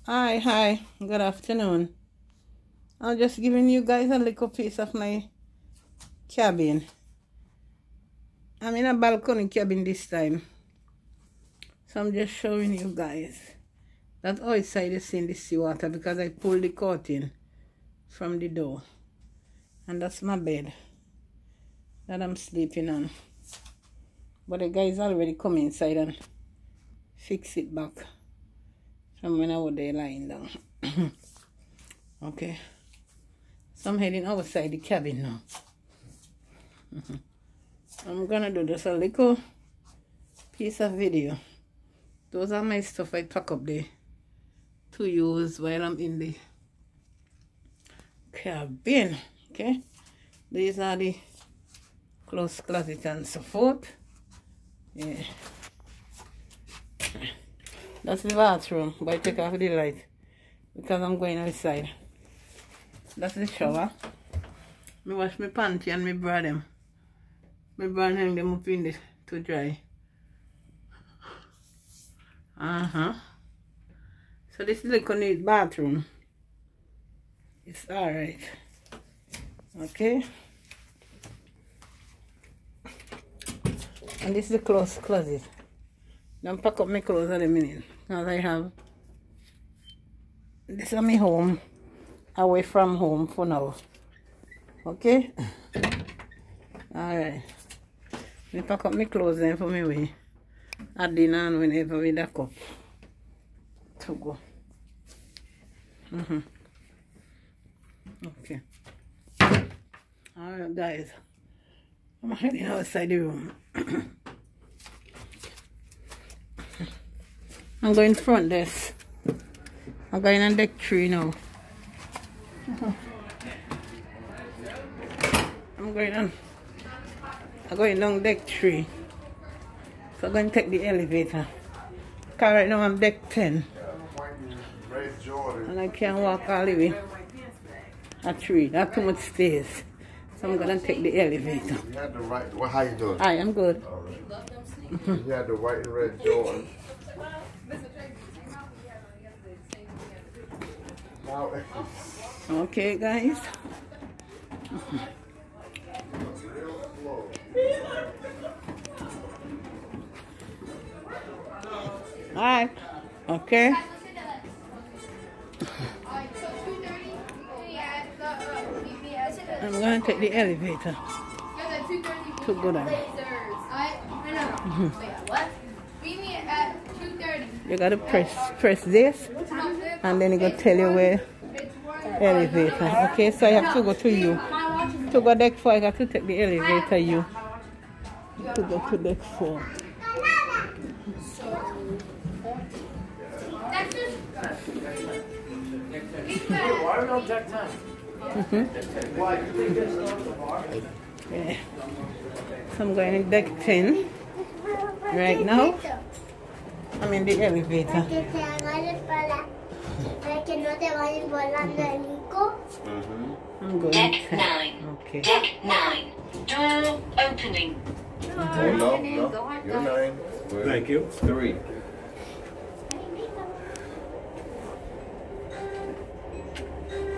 Hi, good afternoon. I'm just giving you guys a little piece of my cabin. I'm in a balcony cabin this time. So I'm just showing you guys. That outside is seeing the seawater because I pulled the curtain from the door. And that's my bed that I'm sleeping on. But the guys already come inside and fix it back from when I was there lying down. Okay. So I'm heading outside the cabin now. I'm gonna do just a little piece of video. Those are my stuff I pack up there to use while I'm in the cabin. Okay. These are the clothes closet and so forth. Yeah. That's the bathroom, but I take off the light because I'm going outside. That's the shower. I wash my panty and my bra them. My bra and hang them up in there to dry. So this little neat bathroom. It's alright. Okay. And this is the clothes closet. Now pack up my clothes in a minute. Because I have this is my home. Away from home for now. Okay? Alright. I pack up my clothes then for me way. At dinner and whenever we duck up to go. Okay. Alright guys. I'm heading outside the room. I'm going front desk. I'm going on deck 3 now. I'm going down deck 3. So I'm going to take the elevator. Because right now I'm deck 10. And I can't walk all the way at 3. That's too much stairs. So I'm going to take the elevator. You had the right. Well, how you doing? Hi, I'm good. Right. You had the white and red Jordan. Okay, guys. Alright. Okay. I'm going to take the elevator to go down. You got to press this and then it will tell you where elevator. Okay, so I have to go to you. To go deck 4, I got to take the elevator you. To go to deck 4. Why are we on deck 10? Yeah. So I'm going to deck 10 right now. I'm in the elevator. I'm going Deck to 9. Okay. Deck 9. Door opening. No, you're 9. Thank you. 3.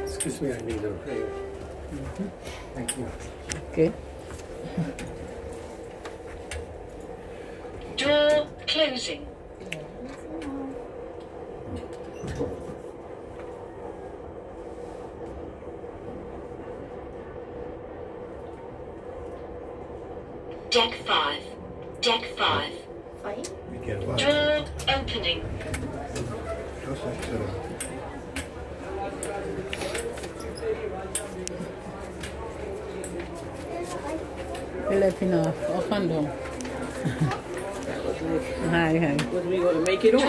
Excuse me, I need a prayer. Thank you. Okay. Door closing. Deck 5. Deck 5. Door opening. You're letting off and down. Hi. Was we going to make it on?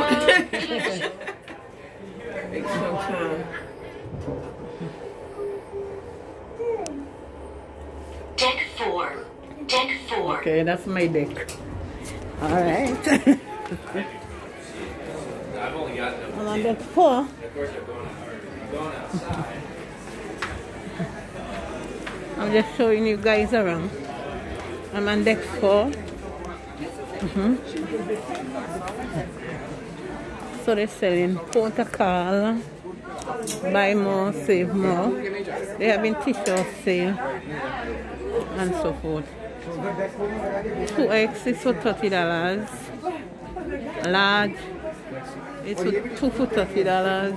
Take some time. Deck 4. Deck 4. Okay, that's my deck. Alright. I've only got them. I'm on deck 4. Of course, I'm going outside. I'm just showing you guys around. I'm on deck 4. Also they're selling protocol, buy more, save more. They have been t-shirt sale and so forth. 2X is for $30. Large is for 2 for $30.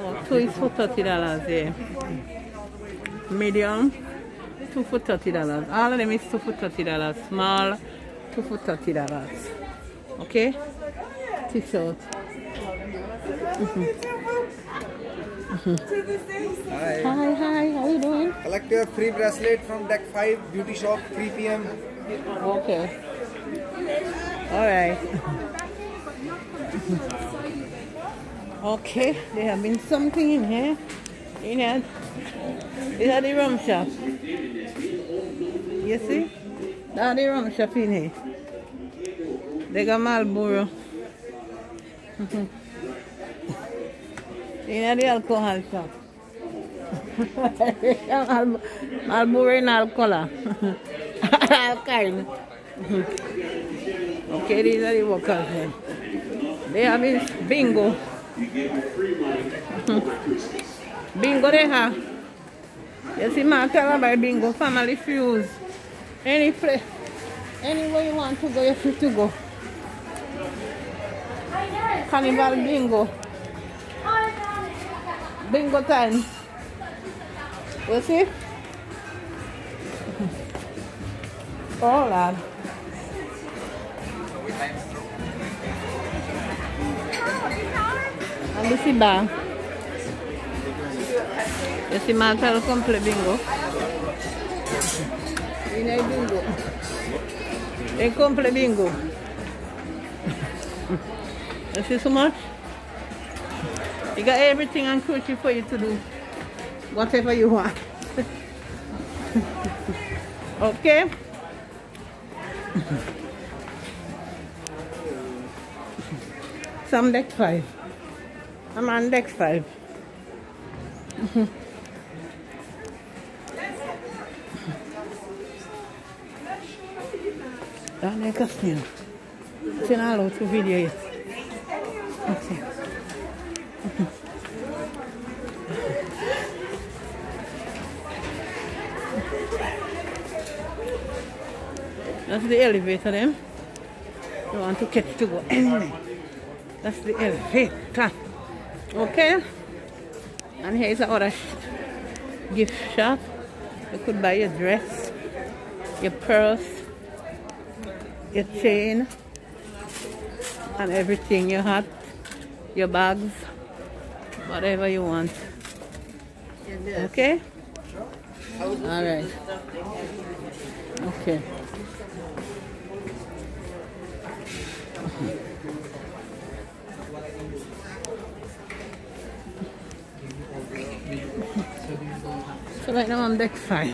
Or 2 is for $30, yeah. Medium, 2 for $30. All of them is 2 for $30. Small, 2 for $30. Okay? T-shirt. Hi. Hi, how you doing? Collect your free bracelet from Deck 5 Beauty Shop, 3 p.m. Okay. Alright. Okay, there have been something in here. In here. These are the rum shop. You see? That's the rum shop in here. They got Marlboro. In the alcohol shop. Marlboro in alcohol. Alcohol. Okay, these are the workers here. They have this bingo. Bingo they have. You see, man, tell about bingo, family fuse. Anywhere you want to go, you're free to go. Carnival bingo. Bingo time. You see? Oh, Lord. And this is bar. You see, Martha come play bingo. You know bingo. They come play bingo. You see so much? You got everything and crucial for you to do whatever you want. Okay? Some Deck 5. I'm on Deck 5. Down there, Castillo. It's in all out video yet. Okay. That's the elevator then. You want to catch to go anyway. That's the elevator. Okay? And here's our gift shop. You could buy your dress, your purse, your chain, and everything, your hat, your bags, whatever you want. Okay? Alright. Okay. So right now I'm Deck 5.